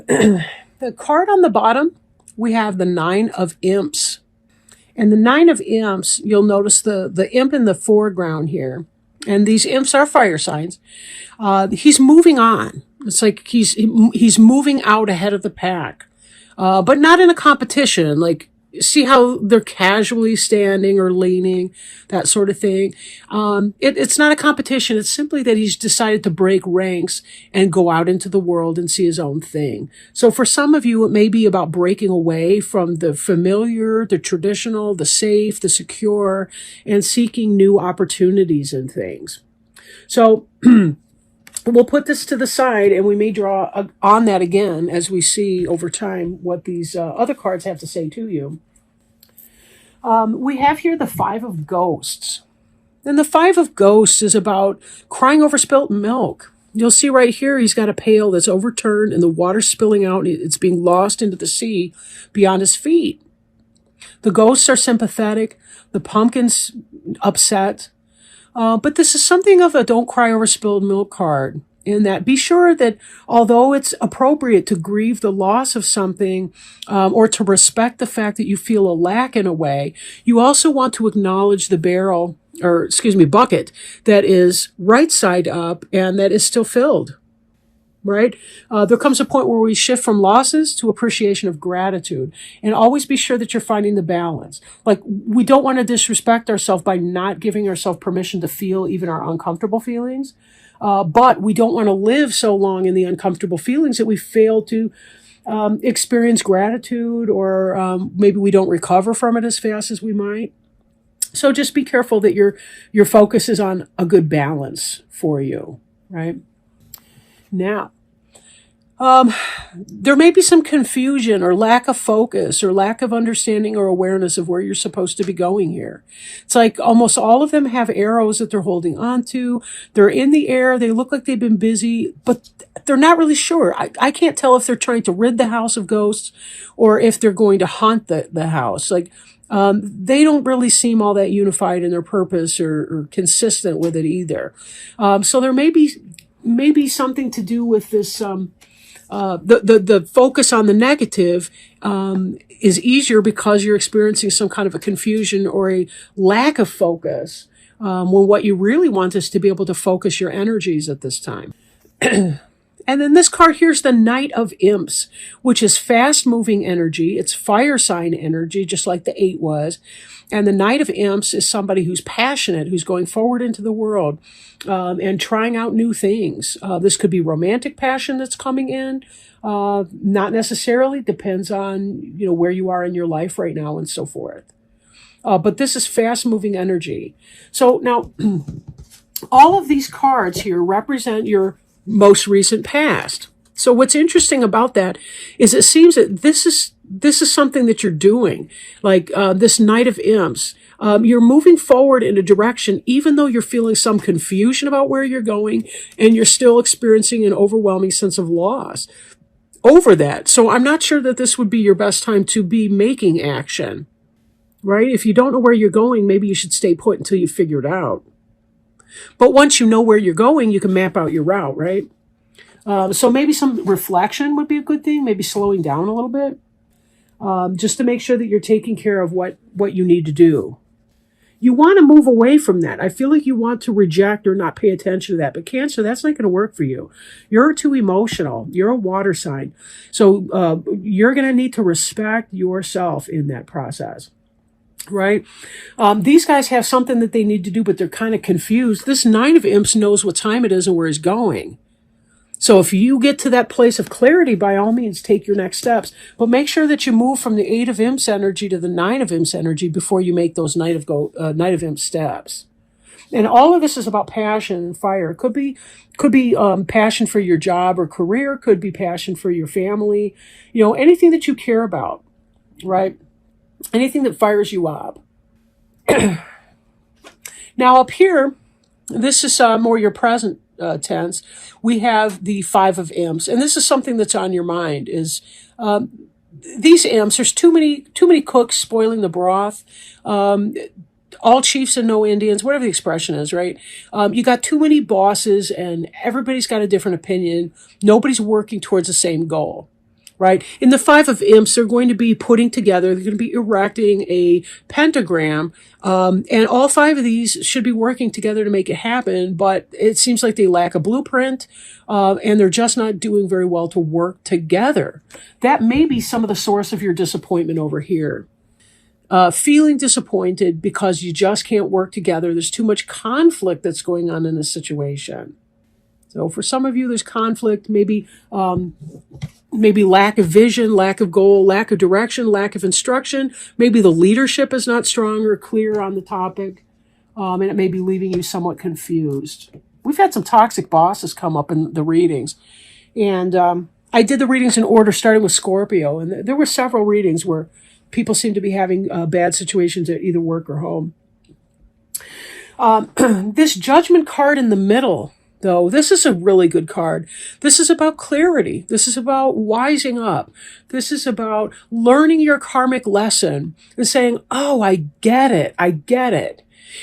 The card on the bottom, we have the Nine of Imps. And the Nine of Imps, you'll notice the imp in the foreground here. And these imps are fire signs. He's moving on. It's like he's moving out ahead of the pack, but not in a competition. Like, see how they're casually standing or leaning, that sort of thing. It's not a competition. It's simply that he's decided to break ranks and go out into the world and see his own thing. So for some of you, it may be about breaking away from the familiar, the traditional, the safe, the secure, and seeking new opportunities and things. So we'll put this to the side and we may draw on that again as we see over time what these other cards have to say to you. We have here the Five of Ghosts. And the Five of Ghosts is about crying over spilt milk. You'll see right here he's got a pail that's overturned and the water's spilling out and it's being lost into the sea beyond his feet. The ghosts are sympathetic. The pumpkin's upset. But this is something of a don't cry over spilled milk card, in that be sure that although it's appropriate to grieve the loss of something or to respect the fact that you feel a lack in a way, you also want to acknowledge the bucket that is right side up and that is still filled. Right? There comes a point where we shift from losses to appreciation of gratitude, and always be sure that you're finding the balance. Like, we don't want to disrespect ourselves by not giving ourselves permission to feel even our uncomfortable feelings. But we don't want to live so long in the uncomfortable feelings that we fail to experience gratitude, or maybe we don't recover from it as fast as we might. So just be careful that your focus is on a good balance for you, right? Now, there may be some confusion or lack of focus or lack of understanding or awareness of where you're supposed to be going here. It's like almost all of them have arrows that they're holding onto. They're in the air. They look like they've been busy, but they're not really sure. I can't tell if they're trying to rid the house of ghosts or if they're going to haunt the house. Like, they don't really seem all that unified in their purpose or consistent with it either. So there may be something to do with this, the focus on the negative is easier because you're experiencing some kind of a confusion or a lack of focus, when what you really want is to be able to focus your energies at this time. And then this card here's the Knight of Imps, which is fast-moving energy. It's fire sign energy, just like the 8 was. And the Knight of Imps is somebody who's passionate, who's going forward into the world and trying out new things. This could be romantic passion that's coming in. Not necessarily. Depends on, where you are in your life right now and so forth. But this is fast-moving energy. So now, all of these cards here represent your most recent past. So what's interesting about that is it seems that this is something that you're doing, like this Knight of Imps. You're moving forward in a direction, even though you're feeling some confusion about where you're going, and you're still experiencing an overwhelming sense of loss over that. So I'm not sure that this would be your best time to be making action, right? If you don't know where you're going, maybe you should stay put until you figure it out. But once you know where you're going, you can map out your route, right? So maybe some reflection would be a good thing, maybe slowing down a little bit, just to make sure that you're taking care of what you need to do. You want to move away from that. I feel like you want to reject or not pay attention to that. But Cancer, that's not going to work for you. You're too emotional. You're a water sign. So you're going to need to respect yourself in that process. Right? These guys have something that they need to do, but they're kind of confused. This Nine of Imps knows what time it is and where he's going. So if you get to that place of clarity, by all means, take your next steps. But make sure that you move from the 8 of Imps energy to the 9 of Imps energy before you make those Knight of Imps steps. And all of this is about passion and fire. It could be passion for your job or career. Could be passion for your family. Anything that you care about, right? Anything that fires you up. Now up here, this is more your present tense. We have the 5 of Imps, and this is something that's on your mind. Is these imps? There's too many cooks spoiling the broth. All chiefs and no Indians, whatever the expression is, right? You got too many bosses, and everybody's got a different opinion. Nobody's working towards the same goal. right? In the Five of Imps, they're going to be putting together, they're going to be erecting a pentagram, and all five of these should be working together to make it happen, but it seems like they lack a blueprint, and they're just not doing very well to work together. That may be some of the source of your disappointment over here. Feeling disappointed because you just can't work together. There's too much conflict that's going on in this situation. So for some of you, there's conflict, maybe lack of vision, lack of goal, lack of direction, lack of instruction. Maybe the leadership is not strong or clear on the topic, and it may be leaving you somewhat confused. We've had some toxic bosses come up in the readings, and I did the readings in order, starting with Scorpio, and there were several readings where people seem to be having bad situations at either work or home. This Judgment card in the middle, though, this is a really good card. This is about clarity. This is about wising up. This is about learning your karmic lesson and saying, oh, I get it. I get it.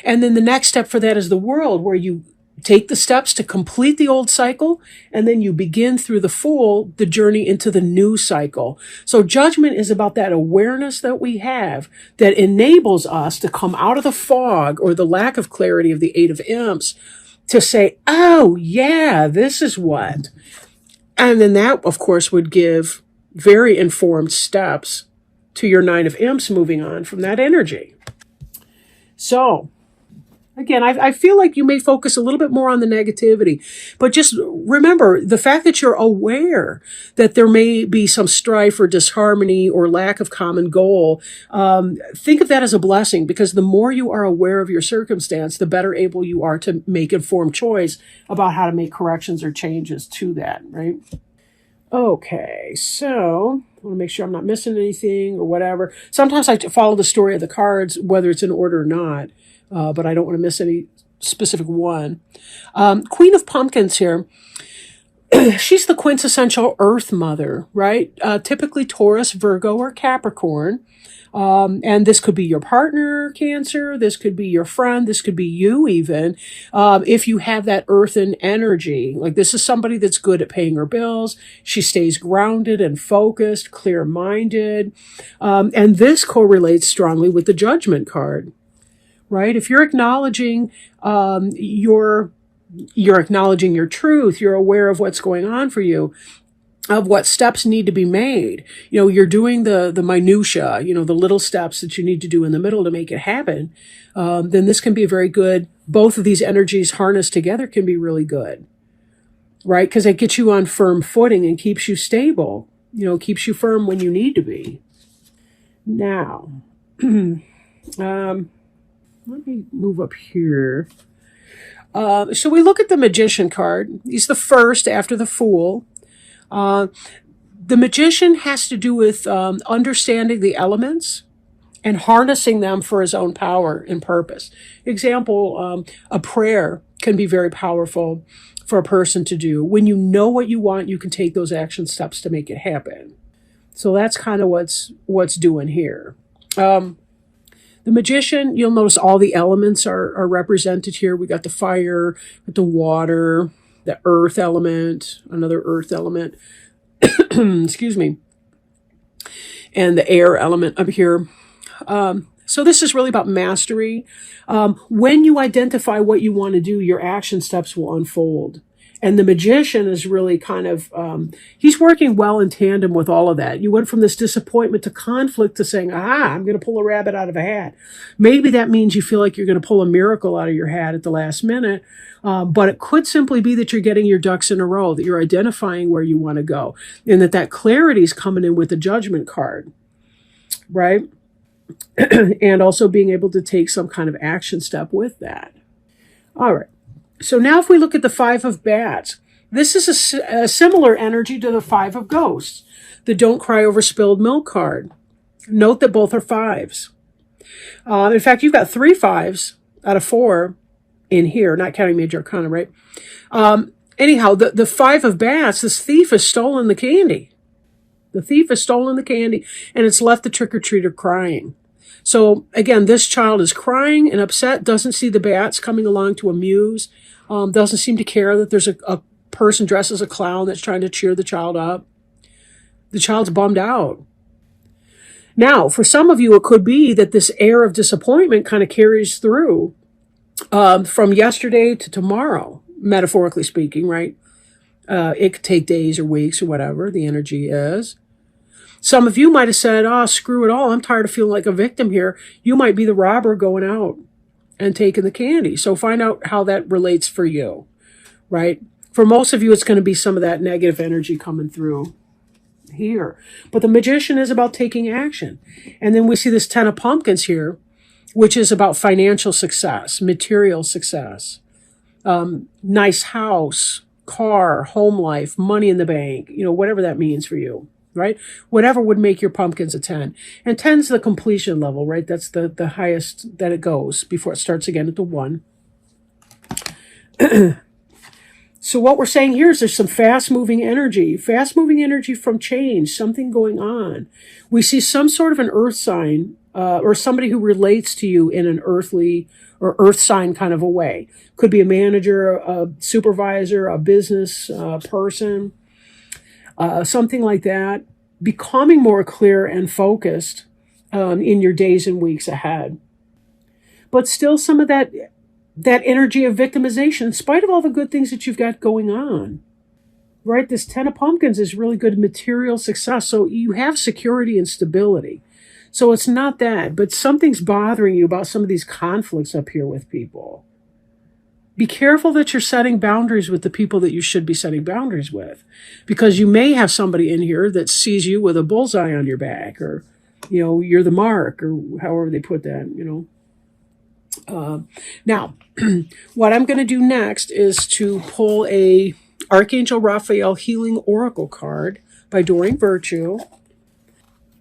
And then the next step for that is the world, where you take the steps to complete the old cycle, and then you begin through the Fool, the journey into the new cycle. So Judgment is about that awareness that we have that enables us to come out of the fog or the lack of clarity of the Eight of Imps to say, oh, yeah, this is what. And then that, of course, would give very informed steps to your Nine of Imps moving on from that energy. So, again, I feel like you may focus a little bit more on the negativity, but just remember the fact that you're aware that there may be some strife or disharmony or lack of common goal. Think of that as a blessing, because the more you are aware of your circumstance, the better able you are to make informed choice about how to make corrections or changes to that, right? Okay, so I want to make sure I'm not missing anything or whatever. Sometimes I follow the story of the cards, whether it's in order or not. But I don't want to miss any specific one. Queen of Pumpkins here. She's the quintessential Earth mother, right? Typically Taurus, Virgo, or Capricorn. And this could be your partner, Cancer. This could be your friend. This could be you even. If you have that earthen energy, like this is somebody that's good at paying her bills. She stays grounded and focused, clear-minded. And this correlates strongly with the Judgment card. Right? If you're acknowledging you're acknowledging your truth, you're aware of what's going on for you, of what steps need to be made. You're doing the minutia, the little steps that you need to do in the middle to make it happen. Then this can be very good. Both of these energies harnessed together can be really good, right? Because it gets you on firm footing and keeps you stable, keeps you firm when you need to be. Now, let me move up here. So we look at the Magician card. He's the first after the Fool. The Magician has to do with understanding the elements and harnessing them for his own power and purpose. Example, a prayer can be very powerful for a person to do. When you know what you want, you can take those action steps to make it happen. So that's kind of what's doing here. The Magician, you'll notice all the elements are represented here. We got the fire, the water, the earth element, another earth element, excuse me, and the air element up here. So this is really about mastery. When you identify what you want to do, your action steps will unfold. And the Magician is really kind of, he's working well in tandem with all of that. You went from this disappointment to conflict to saying, I'm going to pull a rabbit out of a hat. Maybe that means you feel like you're going to pull a miracle out of your hat at the last minute. But it could simply be that you're getting your ducks in a row, that you're identifying where you want to go, and that clarity is coming in with the Judgment card, right? And also being able to take some kind of action step with that. All right. So now if we look at the Five of Bats, this is a similar energy to the Five of Ghosts, the Don't Cry Over Spilled Milk card. Note that both are fives. In fact, you've got 3 5s out of 4 in here, not counting Major Arcana, right? Anyhow, the Five of Bats, this thief has stolen the candy. The thief has stolen the candy, and it's left the trick-or-treater crying. So, again, this child is crying and upset, doesn't see the bats coming along to amuse, doesn't seem to care that there's a person dressed as a clown that's trying to cheer the child up. The child's bummed out. Now, for some of you, it could be that this air of disappointment kind of carries through from yesterday to tomorrow, metaphorically speaking, right? It could take days or weeks or whatever the energy is. Some of you might have said, oh, screw it all. I'm tired of feeling like a victim here. You might be the robber going out and taking the candy. So find out how that relates for you, right? For most of you, it's going to be some of that negative energy coming through here. But the Magician is about taking action. And then we see this Ten of Pumpkins here, which is about financial success, material success, nice house, car, home life, money in the bank, whatever that means for you, right? Whatever would make your pumpkins a 10. And 10's the completion level, right? That's the highest that it goes before it starts again at the 1. So what we're saying here is there's some fast-moving energy from change, something going on. We see some sort of an earth sign or somebody who relates to you in an earthly or earth sign kind of a way. Could be a manager, a supervisor, a business person, something like that. Becoming more clear and focused in your days and weeks ahead. But still some of that energy of victimization, in spite of all the good things that you've got going on, right? This Ten of Pumpkins is really good material success. So you have security and stability. So it's not that, but something's bothering you about some of these conflicts up here with people. Be careful that you're setting boundaries with the people that you should be setting boundaries with, because you may have somebody in here that sees you with a bullseye on your back, or, you're the mark, or however they put that, Now, what I'm going to do next is to pull a Archangel Raphael Healing Oracle card by Doreen Virtue.